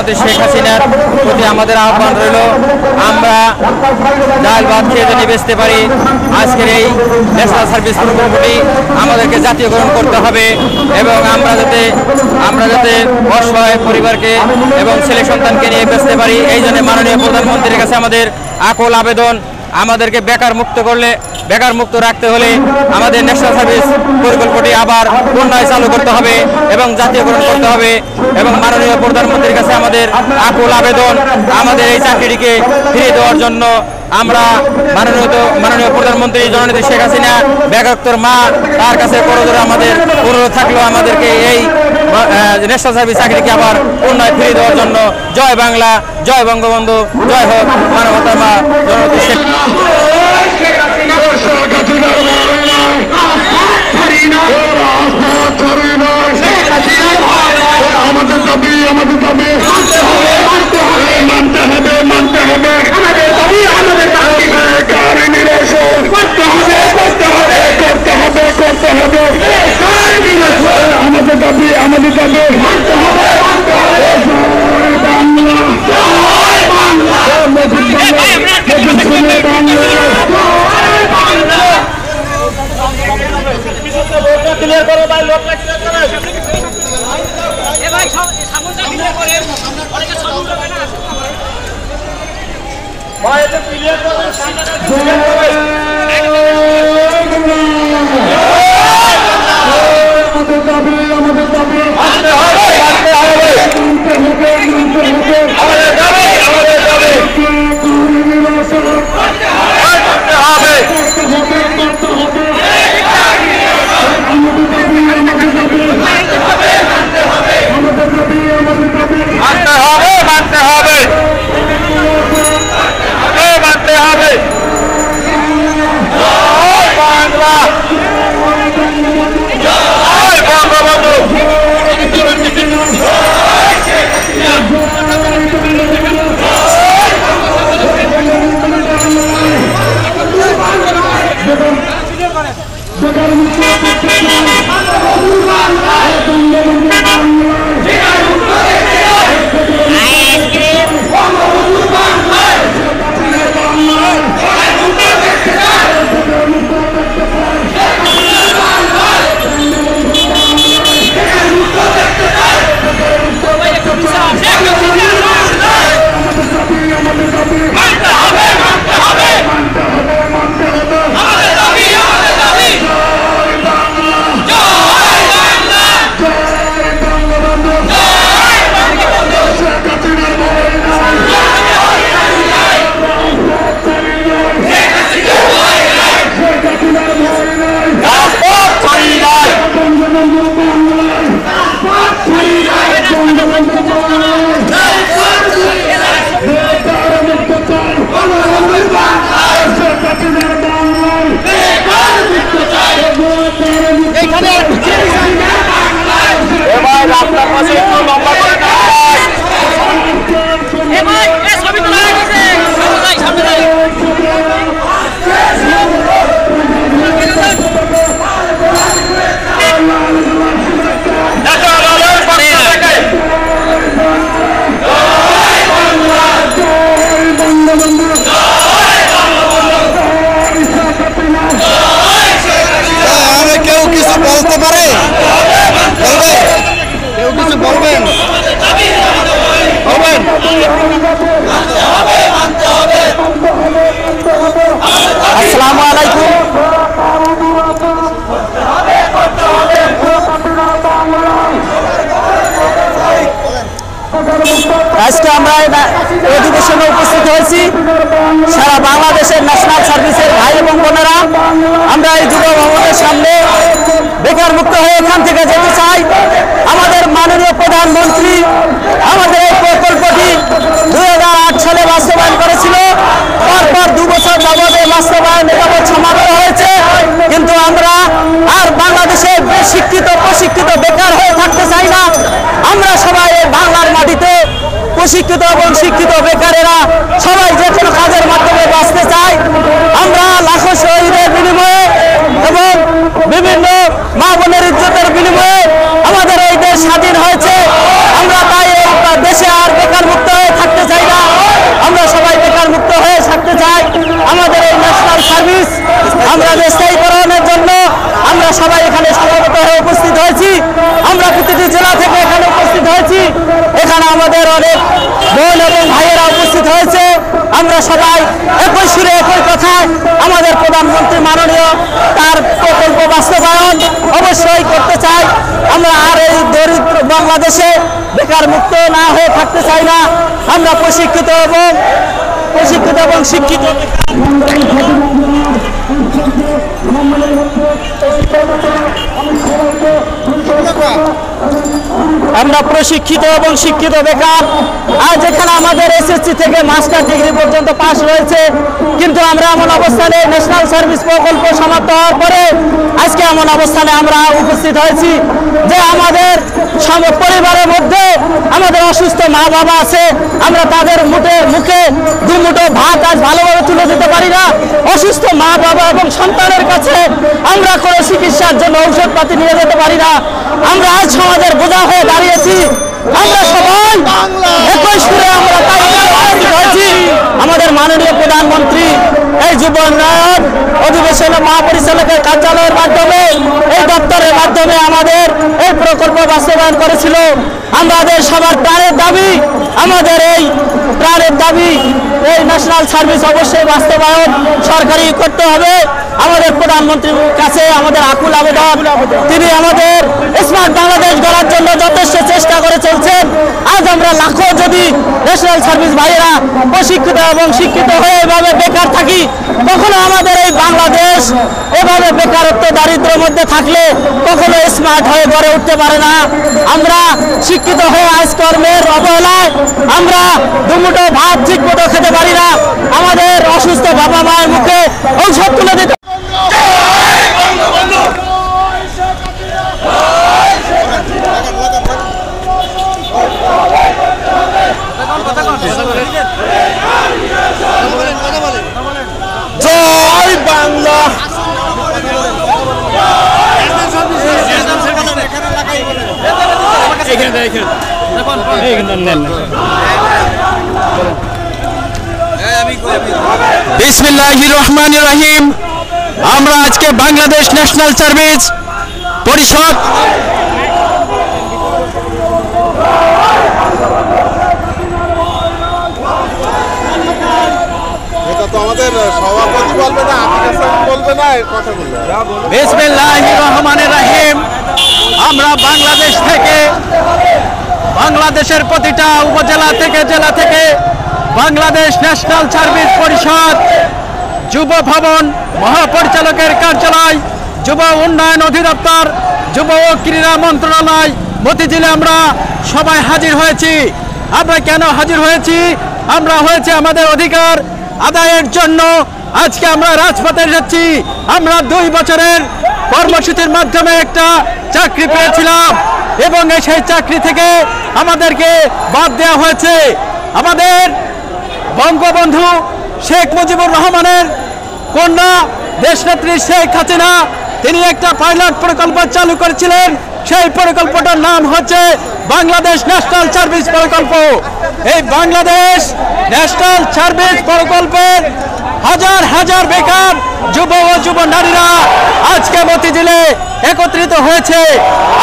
জননেত্রী শেখ হাসিনার প্রতি আমাদের আহ্বান রইল, আমরা ডাল ভাত খেয়ে যদি বেচতে পারি, আজকের এই ন্যাশনাল সার্ভিস প্রকল্পটি আমাদেরকে জাতীয়করণ করতে হবে এবং আমরা যাতে অসহায় পরিবারকে এবং ছেলে সন্তানকে নিয়ে বেচতে পারি। এই জন্য মাননীয় প্রধানমন্ত্রীর কাছে আমাদের আকুল আবেদন, আমাদেরকে বেকার মুক্ত রাখতে হলে আমাদের ন্যাশনাল সার্ভিস প্রকল্পটি আবার পুনরায় চালু করতে হবে এবং জাতীয়করণ করতে হবে। এবং মাননীয় প্রধানমন্ত্রীর কাছে আমাদের আকুল আবেদন, আমাদের এই চাকরিটিকে ফিরিয়ে দেওয়ার জন্য। আমরা মাননীয় প্রধানমন্ত্রী জননেত্রী শেখ হাসিনা বেকারত্বের মা, তার কাছে করজোড়ে আমাদের অনুরোধ থাকলো আমাদেরকে এই ন্যাশনাল সার্ভিস চাকরিকে আবার পুনরায় ফিরিয়ে দেওয়ার জন্য। জয় বাংলা, জয় বঙ্গবন্ধু, জয় হোক মানবতার মা জননেত্রী শেখ। আমাদের দাবি মানতে হবে, মানতে হবে আমাদের দাবি, আমাদের দাবি কারণ নিরসন করতে হবে, করতে হবে, করতে হবে, করতে হবে আমাদের দাবি, আমাদের দাবি মানতে হবে, মানতে হবে। বাংলা, বাংলা, ক্লিয়ার করো ভাই, লোক ক্লিয়ার করো। আজকে আমরা অধিবেশনে উপস্থিত হয়েছি সারা বাংলাদেশের ন্যাশনাল সার্ভিসের ভাই এবং বোনেরা। আমরা এই যুব ভবনের সামনে বেকার মুক্ত হয়ে এখান থেকে যেতে চাই। আমাদের মাননীয় প্রধানমন্ত্রী আমাদের এই প্রকল্পটি 2008 সালে বাস্তবায়ন করেছিল। পরপর 2 বছর যাবত এই বাস্তবায়ন যাবৎ সমাপ্ত হয়েছে, কিন্তু আমরা আর বাংলাদেশে শিক্ষিত প্রশিক্ষিত বেকার হয়ে থাকতে চাই না। আমরা সবাই বাংলার মাটিতে প্রশিক্ষিত এবং শিক্ষিত বেকারেরা সবাই যে কোনো কাজের মাধ্যমে বাঁচতে চাই। আমরা লাখো শহীদের বিনিময়ে এবং বিভিন্ন মা বোনের ইজ্জতের বিনিময়ে আমাদের এই দেশ স্বাধীন হয়েছে। আমরা তাই এই দেশে আর বেকার এখানে আমাদের অনেক বোন এবং ভাইয়েরা উপস্থিত হয়েছে। আমরা সবাই একই সুরে একই কথায় আমাদের প্রধানমন্ত্রী মাননীয় তার প্রকল্প বাস্তবায়ন অবশ্যই করতে চাই। আমরা আর এই দরিদ্র বাংলাদেশে বেকার মুক্ত না হয়ে থাকতে চাই না। আমরা প্রশিক্ষিত এবং শিক্ষিত আমরা প্রশিক্ষিত এবং শিক্ষিত বেকার। আজ এখানে আমাদের এসএসসি থেকে মাস্টার ডিগ্রি পর্যন্ত পাস রয়েছে, কিন্তু আমরা এমন অবস্থানে ন্যাশনাল সার্ভিস প্রকল্প সমাপ্ত হওয়ার পরে আজকে এমন অবস্থানে আমরা উপস্থিত হয়েছি যে আমাদের পরিবারের মধ্যে আমাদের অসুস্থ মা বাবা আছে। আমরা তাদের মুখে দুমুঠো ভাত আজ ভালোভাবে তুলে দিতে পারি না। অসুস্থ মা বাবা এবং সন্তানের কাছে আমরা কোনো চিকিৎসার জন্য ঔষধপাতি নিয়ে যেতে পারি না। আমরা আজ সমাজের বোঝা হয়ে দাঁড়িয়েছি। আমরা সবাই একই সুরে আমরা হয়েছি। আমাদের মাননীয় প্রধানমন্ত্রী এই যুব উন্নয়ন অধিবেশনে মহাপরিচালকের কার্যালয়ের মাধ্যমে এই দপ্তরের মাধ্যমে আমাদের এই প্রকল্প বাস্তবায়ন করেছিল। আমাদের সবার প্রাণের দাবি, আমাদের এই প্রাণের দাবি এই ন্যাশনাল সার্ভিস অবশ্যই বাস্তবায়ন সরকারি করতে হবে। আমাদের প্রধানমন্ত্রীর কাছে আমাদের আকুল আবেদন, তিনি আমাদের স্মার্ট বাংলাদেশ গড়ার জন্য যথেষ্ট চেষ্টা করে চলছেন। আজ আমরা লাখো যদি ন্যাশনাল সার্ভিস ভাইয়েরা প্রশিক্ষিত এবং শিক্ষিত হয়ে এভাবে বেকার থাকি, কখনো আমাদের এই বাংলাদেশ এভাবে বেকারত্ব দারিদ্র্যের মধ্যে থাকলে কখনো স্মার্ট হয়ে গড়ে উঠতে পারে না। আমরা শিক্ষিত হয়ে আজ কর্মের অবহেলায় আমরা দুমুঠো ভাত ঠিক মতো খেতে পারি না। আমাদের অসুস্থ বাবা মায়ের মুখে ঔষধ তুলে দিতে জয় বাংলা। বিসমিল্লাহির রহমানির রহিম। আমরা আজকে বাংলাদেশ ন্যাশনাল সার্ভিস পরিষদ আমাদের সভাপতি বলবে না, বলবে না কথাগুলো। বিসমিল্লাহির রহমানির রহিম। আমরা বাংলাদেশ থেকে বাংলাদেশের প্রতিটা উপজেলা থেকে জেলা থেকে বাংলাদেশ ন্যাশনাল সার্ভিস পরিষদ যুব ভবন মহাপরিচালকের কার্যালয় যুব উন্নয়ন অধিদপ্তর যুব ও ক্রীড়া মন্ত্রণালয় মতিঝিলে আমরা সবাই হাজির হয়েছি। আমরা কেন হাজির হয়েছি? আমরা হয়েছে আমাদের অধিকার আদায়ের জন্য। আজকে আমরা রাজপথে যাচ্ছি। আমরা 2 বছরের কর্মসূচির মাধ্যমে একটা চাকরি পেয়েছিলাম এবং সেই চাকরি থেকে আমাদেরকে বাদ দেওয়া হয়েছে। আমাদের বঙ্গবন্ধু শেখ মুজিবুর রহমানের কন্যা দেশনেত্রী শেখ হাসিনা তিনি একটা পাইলট প্রকল্প চালু করেছিলেন। সেই প্রকল্পটার নাম হচ্ছে বাংলাদেশ ন্যাশনাল সার্ভিস প্রকল্প। এই বাংলাদেশ ন্যাশনাল সার্ভিস প্রকল্পের হাজার হাজার বেকার যুব ও যুব নারীরা আজকে মতিঝিলে একত্রিত হয়েছে।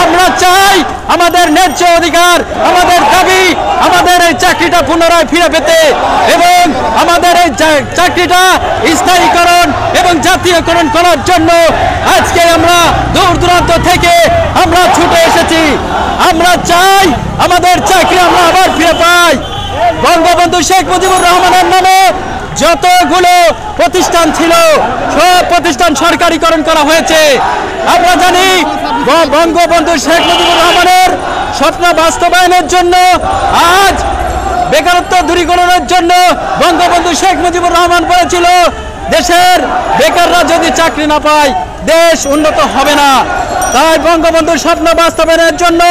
আমরা চাই আমাদের ন্যায্য অধিকার, আমাদের দাবি, আমাদের এই চাকরিটা পুনরায় ফিরে পেতে এবং আমাদের এই চাকরিটা স্থায়ীকরণ এবং জাতীয়করণ করার জন্য আজকে আমরা দূর দূরান্ত থেকে আমরা ছুটে এসেছি। আমরা চাই আমাদের চাকরি আমরা আবার ফিরে পাই। বঙ্গবন্ধু শেখ মুজিবুর রহমানের নামে যতগুলো প্রতিষ্ঠান ছিল সব প্রতিষ্ঠান সরকারিকরণ করা হয়েছে। আমরা জানি বঙ্গবন্ধু শেখ মুজিবুর রহমানের স্বপ্ন বাস্তবায়নের জন্য আজ বেকারত্ব দূরীকরণের জন্য বঙ্গবন্ধু শেখ মুজিবুর রহমান বলেছিল দেশের বেকাররা যদি চাকরি না পায় দেশ উন্নত হবে না। তাই বঙ্গবন্ধুর স্বপ্ন বাস্তবায়নের জন্য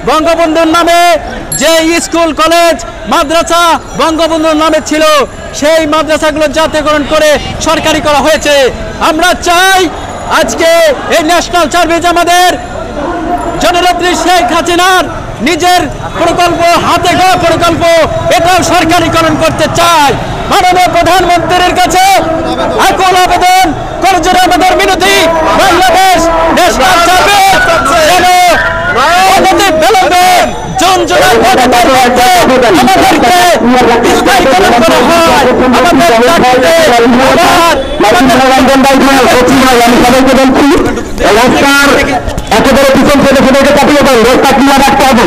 বঙ্গবন্ধুর নামে যে স্কুল কলেজ মাদ্রাসা বঙ্গবন্ধুর নামে ছিল সেই মাদ্রাসাগুলো জাতীয়করণ করে সরকারি করা হয়েছে। আমরা চাই আজকে এই ন্যাশনাল সার্ভিস আমাদের জননেত্রী শেখ হাসিনার নিজের প্রকল্প হাতে গড়া প্রকল্প এটাও সরকারিকরণ করতে চাই। মাননীয় প্রধানমন্ত্রীর কাছে আকুল আবেদন করজোড়ে আমাদের মিনতি বাংলাদেশ ন্যাশনাল সার্ভিস যেন অনতি বিলম্বে জুন জুলাই আমাদেরকে বিস্তারিকরণ করা হয়, আমাদের জাতিতে আমি সবাইকে বলছি রাস্তার একেবারে পিছন থেকে সেটাকে কাটিয়ে দেন, রাস্তা ক্লিয়ার রাখতে হবে।